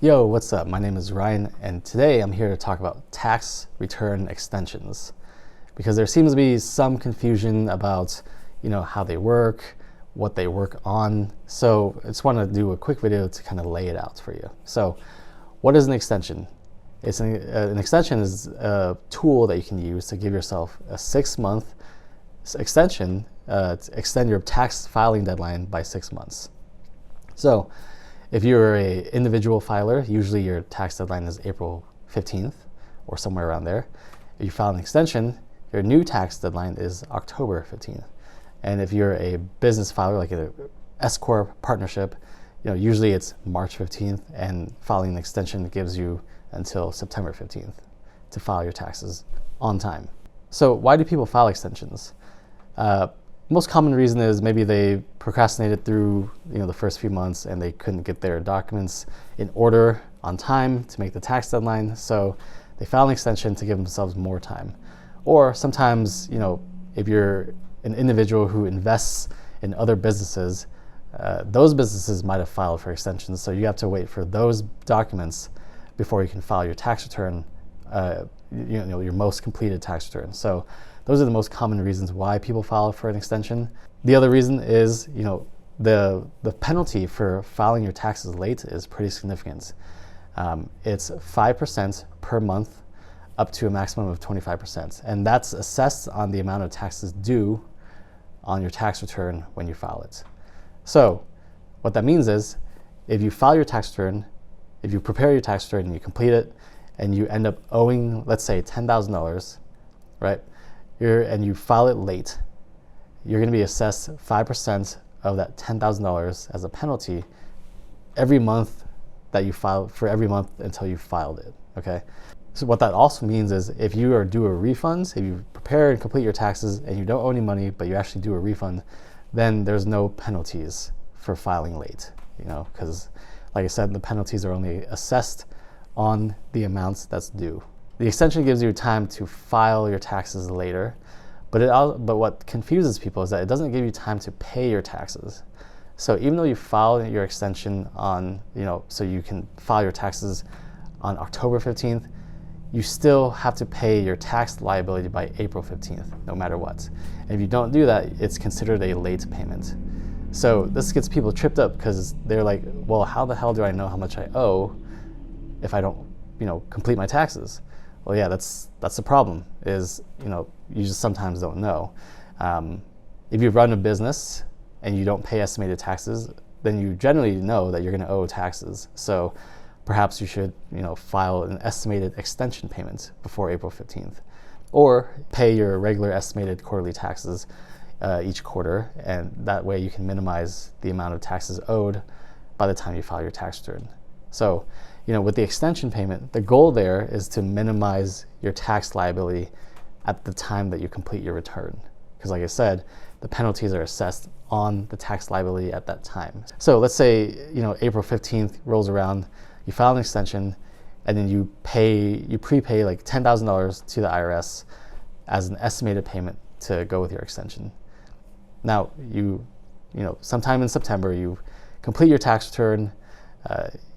Yo, what's up? My name is Ryan, and today I'm here to talk about tax return extensions because there seems to be some confusion about, how they work, what they work on. So I just want to do a quick video to kind of lay it out for you. So what is an extension? An extension is a tool that you can use to give yourself a 6-month extension to extend your tax filing deadline by 6 months. So if you're an individual filer, usually your tax deadline is April 15th or somewhere around there. If you file an extension, your new tax deadline is October 15th. And if you're a business filer, like an S-Corp partnership, usually it's March 15th, and filing an extension gives you until September 15th to file your taxes on time. So why do people file extensions? Most common reason is maybe they procrastinated through the first few months and they couldn't get their documents in order on time to make the tax deadline, so they file an extension to give themselves more time. Or sometimes, if you're an individual who invests in other businesses, those businesses might have filed for extensions, so you have to wait for those documents before you can file your tax return, your most completed tax return. So those are the most common reasons why people file for an extension. The other reason is, the penalty for filing your taxes late is pretty significant. It's 5% per month, up to a maximum of 25%. And that's assessed on the amount of taxes due on your tax return when you file it. So what that means is, if you file your tax return, if you prepare your tax return and you complete it, and you end up owing, let's say, $10,000, right? And you file it late, you're going to be assessed 5% of that $10,000 as a penalty every month that you file, for every month until you filed it, okay? So what that also means is, if you are due a refund, if you prepare and complete your taxes and you don't owe any money, but you actually do a refund, then there's no penalties for filing late, because like I said, the penalties are only assessed on the amounts that's due. The extension gives you time to file your taxes later, but what confuses people is that it doesn't give you time to pay your taxes. So even though you file your extension on, so you can file your taxes on October 15th, you still have to pay your tax liability by April 15th, no matter what. And if you don't do that, it's considered a late payment. So this gets people tripped up because they're like, well, how the hell do I know how much I owe if I don't, complete my taxes? Well, yeah, that's the problem, is, you just sometimes don't know. If you run a business and you don't pay estimated taxes, then you generally know that you're going to owe taxes. So perhaps you should, file an estimated extension payment before April 15th, or pay your regular estimated quarterly taxes each quarter, and that way you can minimize the amount of taxes owed by the time you file your tax return. So, with the extension payment, the goal there is to minimize your tax liability at the time that you complete your return. Because like I said, the penalties are assessed on the tax liability at that time. So let's say, April 15th rolls around, you file an extension, and then you prepay like $10,000 to the IRS as an estimated payment to go with your extension. Now, sometime in September, you complete your tax return,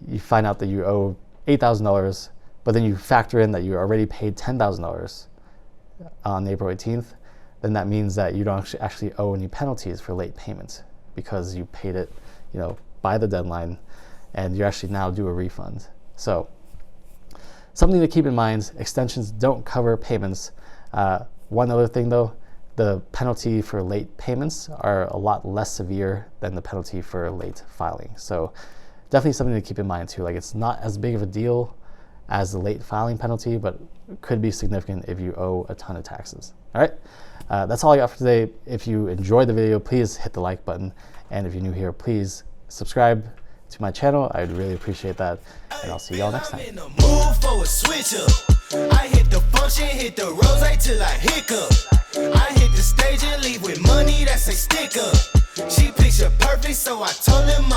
you find out that you owe $8,000, but then you factor in that you already paid $10,000 on April 18th, then that means that you don't actually owe any penalties for late payment because you paid it, by the deadline, and you actually now do a refund. So something to keep in mind, extensions don't cover payments. One other thing though, the penalty for late payments are a lot less severe than the penalty for late filing. So definitely something to keep in mind too. Like, it's not as big of a deal as the late filing penalty, but it could be significant if you owe a ton of taxes. All right, that's all I got for today. If you enjoyed the video, please hit the like button. And if you're new here, please subscribe to my channel. I'd really appreciate that. And I'll see y'all next time. I hit the function, hit the rose till I hiccup. I hit the stage and leave with money that's a sticker. She picture perfect, so I told him